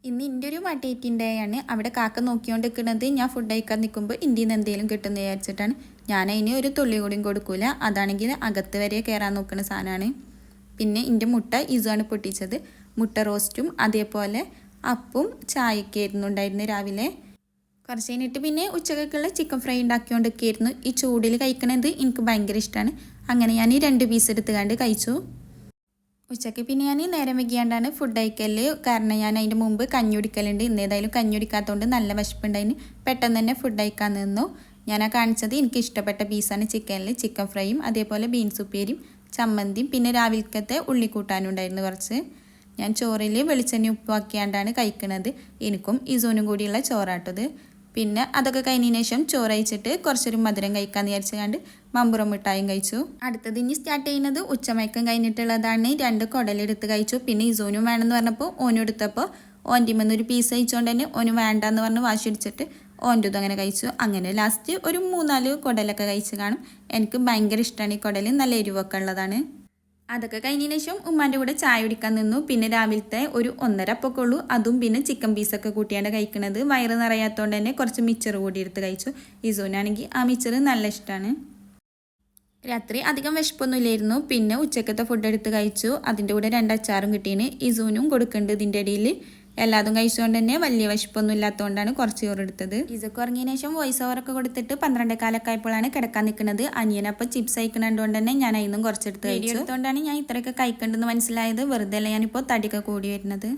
ഇന്ന് എൻ്റെ ഒരു മടേറ്റിൻ്റെയാണ് അവിടെ കാക്ക നോക്കിക്കൊണ്ടിരിക്കുന്നത്. ഞാൻ ഫുഡ് കഴിക്കാൻ നിൽക്കുമ്പോൾ ഇന്ത്യയിൽ നിന്ന് എന്തെങ്കിലും കിട്ടുമെന്ന് വിചാരിച്ചിട്ടാണ്. ഞാൻ അതിന് ഒരു തുള്ളി കൂടിയും കൊടുക്കൂല. അതാണെങ്കിൽ അകത്ത് വരെ കയറാൻ നോക്കുന്ന സാധനമാണ്. പിന്നെ എൻ്റെ മുട്ട ഇസാണ് പൊട്ടിച്ചത്. മുട്ട റോസ്റ്റും അതേപോലെ അപ്പവും ചായയൊക്കെയായിരുന്നു ഉണ്ടായിരുന്നു രാവിലെ. കുറച്ച് കഴിഞ്ഞിട്ട് പിന്നെ ഉച്ചക്കൊക്കെയുള്ള ചിക്കൻ ഫ്രൈ ഉണ്ടാക്കിക്കൊണ്ടൊക്കെയായിരുന്നു. ഈ ചൂടിൽ കഴിക്കണത് എനിക്ക് ഭയങ്കര ഇഷ്ടമാണ്. അങ്ങനെ ഞാൻ 2 പീസ് എടുത്ത് കണ്ട് കഴിച്ചു. ഉച്ചയ്ക്ക് പിന്നെ ഞാൻ നേരം വൈകിയാണ്ടാണ് ഫുഡ് കഴിക്കൽ. കാരണം ഞാൻ അതിൻ്റെ മുമ്പ് കഞ്ഞി കുടിക്കലുണ്ട്. ഇന്ന് ഏതായാലും കഞ്ഞി കുടിക്കാത്തതുകൊണ്ട് നല്ല വിശപ്പുണ്ടായിന്. പെട്ടെന്ന് തന്നെ ഫുഡ് കഴിക്കാൻ നിന്നു. ഞാൻ കാണിച്ചത് എനിക്ക് ഇഷ്ടപ്പെട്ട പീസാണ് ചിക്കനിൽ. ചിക്കൻ ഫ്രൈയും അതേപോലെ ബീൻസ് ഉപ്പേരിയും ചമ്മന്തിയും പിന്നെ രാവിലത്തെ ഉള്ളിക്കൂട്ടാനും ഉണ്ടായിരുന്നു കുറച്ച്. ഞാൻ ചോറിൽ വെളിച്ചെണ്ണ ഉപ്പാക്കിയാണ്ടാണ് കഴിക്കുന്നത്. എനിക്കും ഇസോനും കൂടിയുള്ള ചോറാട്ടത്. പിന്നെ അതൊക്കെ കഴിഞ്ഞതിന് ശേഷം ചോറ് കഴിച്ചിട്ട് കുറച്ചൊരു മധുരം കഴിക്കാമെന്ന് വിചാരിച്ചുകൊണ്ട് മമ്പുറം മിഠായും കഴിച്ചു. അടുത്തത് ഇനി സ്റ്റാർട്ട് ചെയ്യുന്നത് ഉച്ചമയക്കം കഴിഞ്ഞിട്ടുള്ളതാണ്. 2 കുടലെടുത്ത് കഴിച്ചു. പിന്നെ ഇസോനും വേണമെന്ന് പറഞ്ഞപ്പോൾ ഓനും എടുത്തപ്പോൾ ഓൻ്റെ ഒരു പീസ് കഴിച്ചുകൊണ്ട് തന്നെ ഓന് വേണ്ടെന്ന് പറഞ്ഞ് വാശി അടിച്ചിട്ട് ഓൻ്റെ ഇതും അങ്ങനെ കഴിച്ചു. അങ്ങനെ ലാസ്റ്റ് ഒരു 3-4 കുടലൊക്കെ കഴിച്ച് കാണും. എനിക്ക് ഭയങ്കര ഇഷ്ടമാണ് ഈ കുടൽ. നല്ല എരിവൊക്കെ ഉള്ളതാണ്. അതൊക്കെ കഴിഞ്ഞതിന് ശേഷം ഉമ്മാൻ്റെ കൂടെ ചായ കുടിക്കാൻ നിന്നു. പിന്നെ രാവിലത്തെ ഒരു 1.5 അപ്പൊക്കെ ഉള്ളൂ. അതും പിന്നെ ചിക്കൻ പീസൊക്കെ കൂട്ടിയാണ് കഴിക്കുന്നത്. വയറ് നിറയാത്തതുകൊണ്ട് തന്നെ കുറച്ച് മിച്ചർ കൂടി എടുത്ത് കഴിച്ചു. ഇസൂനാണെങ്കിൽ ആ മിച്ചർ നല്ല ഇഷ്ടമാണ്. രാത്രി അധികം വിശപ്പൊന്നുമില്ലായിരുന്നു. പിന്നെ ഉച്ചക്കത്തെ ഫുഡ് എടുത്ത് കഴിച്ചു. അതിൻ്റെ കൂടെ 2 അച്ചാറും കിട്ടീന്. ഇസൂനും കൊടുക്കുന്നുണ്ട് ഇതിൻ്റെ ഇടയിൽ. എല്ലാതും കഴിച്ചുകൊണ്ട് തന്നെ വലിയ വിശപ്പൊന്നും ഇല്ലാത്തതുകൊണ്ടാണ് കുറച്ച് ചോറ് എടുത്തത്. ഇതൊക്കെ ഇറങ്ങിയതിന് ശേഷം വോയിസ് ഓവറൊക്കെ കൊടുത്തിട്ട് 12 കാലൊക്കെ ആയപ്പോഴാണ് കിടക്കാൻ നിൽക്കുന്നത്. അനിയനപ്പം ചിപ്സ് കഴിക്കണതുകൊണ്ട് തന്നെ ഞാൻ അതിന്നും കുറച്ചെടുത്ത് കഴിച്ചു. അതുകൊണ്ടാണ് ഞാൻ ഇത്രയൊക്കെ കഴിക്കേണ്ടതെന്ന് മനസ്സിലായത്. വെറുതെ അല്ല ഞാനിപ്പോൾ തടിയൊക്കെ കൂടി വരുന്നത്.